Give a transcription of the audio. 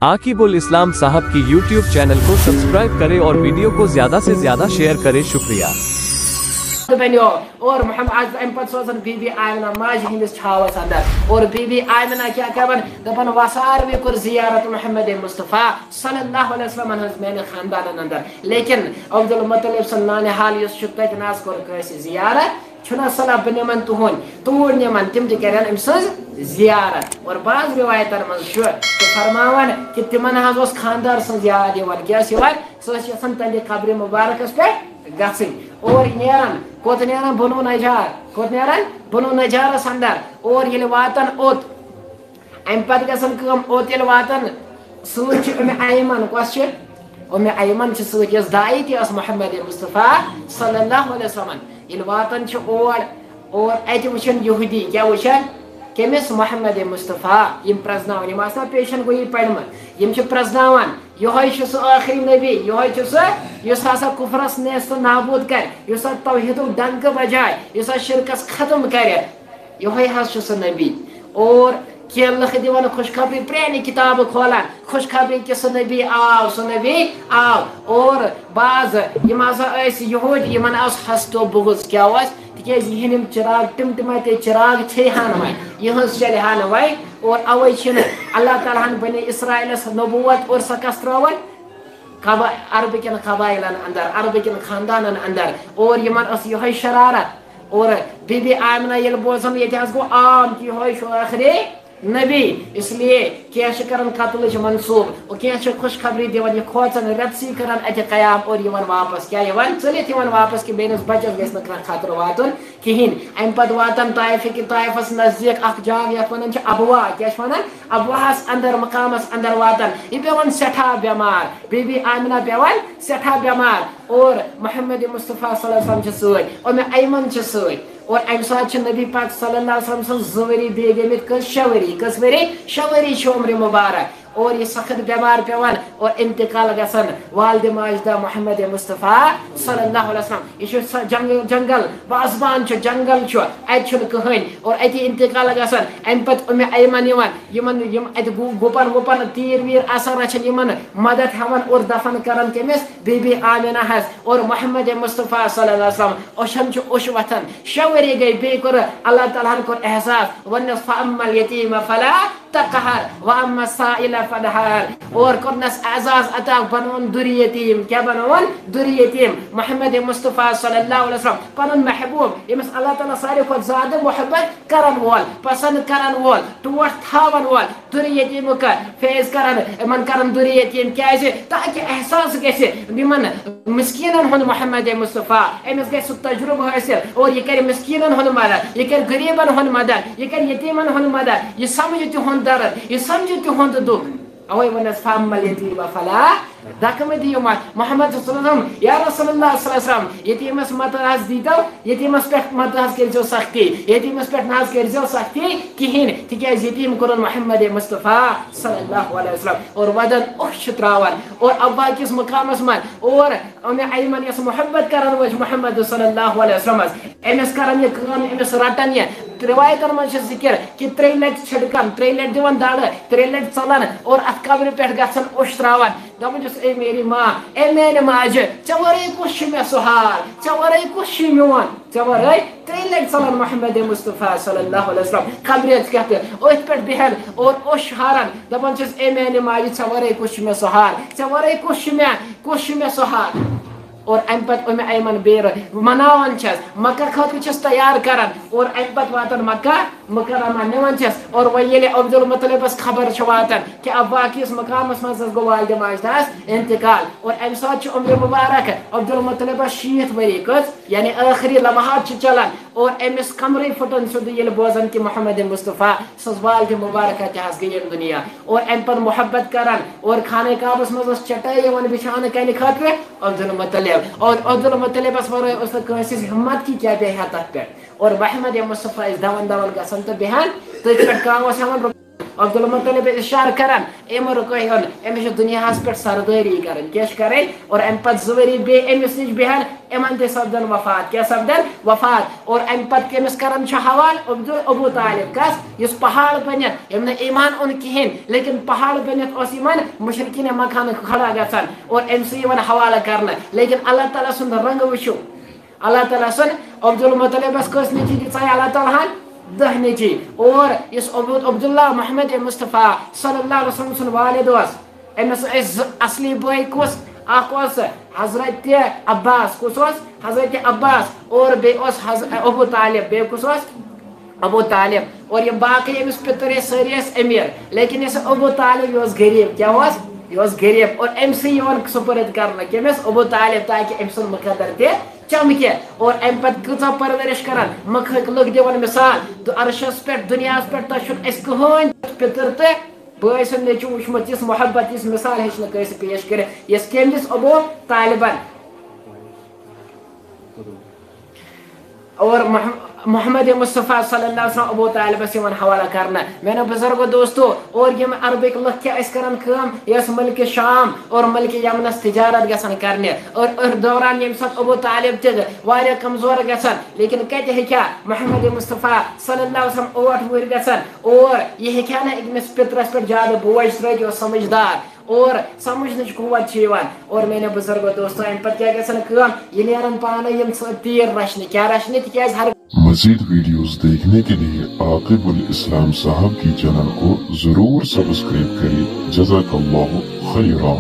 आकिबुल इस्लाम साहब की YouTube channel को सब्सक्राइब करें और वीडियो को ज्यादा से ज्यादा शेयर करें। शुक्रिया। और मोहम्मद अम पे सोजन बीबी आमिना माज हिंदिस छावस अंदर और बीबी आमिना क्या कवन दपन वसार भी कर जियारत मोहम्मद मुस्तफ़ा सल्लल्लाहु अलैहि वसल्लम हज मेन खानदान अंदर लेकिन अब्दुल मुत्तलिब सन नाने हाल युस शुक्त नाज कर कैसे जियारत छुना सला बनिमन तुहन तूर निमन तिम करन अम सज जियारत और बाज रिवायतन मन छु तो फरमावन कि तिमन हज ओस खानदार सज याद यवन क्या सिवाय सज सन तंदे कब्र मुबारकस पे गसिन और नेरन कोत नेरन बनु नजार कोत नेरन बनु नजार अंदर और ये वातन ओत अम पत गसन कम ओत ये वातन सूच अम आयमन कस अम आयमन सूच यस दाई ति अस मोहम्मद मुस्तफ़ा सल्लल्लाहु अलैहि वसल्लम ये वातन और अत वुचन यहूदी क्या वुचन केमिस मोहम्मद मुस्तफ़ा यम प्रजनावन यम आसा पेशन गई पड़म यम प्रजनावन यह आखिरी नबी यह कुफरस नेस्त नाबूद कर तौहीद डंक बजाय शिरकस खत्म कर यह नबी और लख दिवान खुशखबरी प्रानी किताब खोलान खुशखबरी कि सह नबी आव और बाज यम यहूद यमन हस्तो बुगज क्या तिज यहम चिराग टिम टिमते चिराग छेहान वह यह चलहान वह और अवे अल्लाह ताला बने इसराइलस नबूवत और सकस त्रावन अरबिकन कबाइलन अंदर अरबिकन खानदान अंदर और यमन यह शरारत और बीबी आमिना ये बोजन ये गो आम कि यह आखिरी नबी इसलिए क्या करन कत्ल मनसूब और क्या खुशखबरी दिवान यह खोचन रत्सी कर अत कयाम और वापस क्या चलित वापस कि बेनस बचस गि खतर वातन कहें अम पे वातन ताइफस नजदीक जाग ये वन अबवा क्या वन अबवाहस अंदर मकामस अंदर वातन यह पेवन सठा बेमार बीबी आमिना पेवन सठा बेमार और मोहम्मद मुस्तफ़ा सल्लल्लाहु अलैहि वसल्लम और मैं अयमन और अम सात नबी पाक सल्लल्लाहु अलैहि वसल्लम जवरी बे गमित कस वरी उम्र मुबारक और ये सख्त बेमार पेवन और इंतकाल गसन वालद माजदा मोहम्मद मुस्तफ़ा सल्लल्लाहु अलैहि वसल्लम यह जंगल बाज़बान जंगल अत कहें और अत इंतकाल गसन अम पे अम अयमन गुपन वुपन तीर वीर आसान रचन मदद हवन और दफन कर कमिस बीबी आमिना हस और मोहम्मद मुस्तफ़ा सल्लल्लाहु अलैहि वसल्लम ओशन ओश वथन शवरी गई बे कोर अल्लाह ताला कोर एहसास वन फअम्मल यतीम फला तक़हर व अम्मा साइला फनहर और करनस एजाज अता बनवन दुरी यतीम क्या बनवन दुरी यतीम मोहम्मद मुस्तफ़ा सल्लल्लाहु अलैहि वसल्लम पन महबूब यमस अल्लाह ताला सारे को ज्यादा मोहब्बत करन वोल पसंद करन वोल टोट थावन वोल दुरी यतीम का फेस करन मन करन दुरी यतीम क्या ताकि एहसास गसे यमन मिस्कीनन हुन मोहम्मद मुस्तफ़ा अमिस गस तजुर्बा हासिल और ये कर मिस्कीनन हुन मदद ये कर गरीबन हुन मदद ये कर यतीमन हुन मदद ये समझ तुहन दर्द ये समझ तुहन दुख अवे वन फअम्मल यतीम फला दकम दियो मोहम्मद सल्लल्लाहु या रसूलुल्लाह सल्लल्लाहु अलैहि वसल्लम यतीमस मत हज दीतो यतीमस पे मत हज करजो सख्ती यतीमस पे नाज करजो सख्ती कहिन तिके यतीम करन मोहम्मद मुस्तफ़ा सल्लल्लाहु अलैहि वसल्लम और वदन उख त्रावन और अब्बा किस मकामस मन और उन्हें अयमन यस मोहब्बत करन वज मोहम्मद सल्लल्लाहु अलैहि वसल्लम एमस करन ये काम एमस रटन ये रिवायतन मन जिक्र कि 3 लट छिड़कन 3 लट दिवन दाड़ 3 लट चलन और अत कब्र पे गसन उश त्रावन दपन ए मेरी माँ ए मेरे माजे चवरे कुछ में सुहार चवरे कुछ मिवन चवरे 3 लट चलन मोहम्मद मुस्तफ़ा सल्लल्लाहु अलैहि वसल्लम कब्र कहते ओथ पे बिहन और उश हारन दपन ए मेरे माजे चवरे कुछ में सुहार चवरे कुछ में सुहार और अम पे अम अयमन बेर मनावन मक्का खतर तैयार करन और अम पे वातन मक्का मुकर्रमा निवन और वह अब्दुल मुत्तलिबस खबर वातन कि अब बाकिस मकामस मज गो वालिद माजदास इंतकाल और अम सात उम्र मुबारक अब्दुल मुत्तलिबस 60 वरी कस यानी आखिरी लम्हात चलान और अमिस कमरे फुटन सुद ये बोजन कि मोहम्मद मुस्तफ़ा सज वालिद मुबारक गई दुनिया और अम पे मोहब्बत करन और खाने काबस मज चटाई बिछाने कन खतर अब्दुल मुत्तलिब और अब्दुल मुत्तलिबस वर हिम्मत की क्या बेहा तथ पे और मोहम्मद मुस्तफ़ा दवन गसन तो बेहान तथ पे कम عبد المطلب اشار کران ام رکے ہن امس دنیا پہ سرداری کرن کیا کریں اور ام پت زوری بے امس نش بہن امن تہ سپدن وفات کیا سپدن وفات اور ام پت کمس کران حوال ابو طالب کس اس پہاڑ بنت یم ایمان ان کہین لیکن پہاڑ بنت اس یمن مشرکین مکان کھڑا گژھان اور ام سی حوالہ کرنا لیکن اللہ تعالیٰ سن رنگ وچو اللہ تعالیٰ سن عبد المطلبس کس نیچی دِژے اللہ تعالیٰ 10 نیچی اور اس عبداللہ محمد مصطفیٰ صلی اللہ علیہ وسلم سن والد امس اصلی بھائی کس اخ حضرت عباس کس حضرت عباس اور بے ابو طالب بے کس ابو طالب اور یہ باقی امس پتر ساری امیر لیکن اس ابو طالب یہ غریب کیا یہ غریب اور ام سی سپرد کرنا کمس ابو طالب تاکہ ام سن مقدر تہ چمکہ اور ام پتہ کۭژاہ پرورش کران مکھک لوگ دِوان مثال تو عرشس پہ دنیا پہ تہ اس کہین پتر تہ بھائی سن نیچو وچمت اس محبت اس مثال ہیچ نہ پیش کرے یس کمس ابو طالبن اور محمد مصطفیٰ صلی اللہ علیہ وسلم ابو طالب سے حوالہ کرنا میرے بزرگو دوستو اور یہ عربک لوگ کیا کران کام یس ملک شام اور ملک یمنس تجارت گژھان کرنے اور دوران یم سات ابو طالب تہ واریاہ کمزور گژھان لیکن کتہ ہیکیا محمد مصطفیٰ صلی اللہ علیہ وسلم 8 وہر گژھان اور یہ ہیکیا نا أکمس پترس پہ زیادہ بوجھ ترٲیِتھ یہ سمجھدار اور سمجھنچ قوت اور میرے بزرگو دوستو ام پتہ کیا گژھان کام یہ نیران پانے یم تیر رچھنے کیا رچھنے تکیاز ہر مزید ویڈیوز دیکھنے کے لیے عاقب الاسلام صاحب کی چینل کو ضرور سبسکرائب کریں جزاک اللہ خیرا.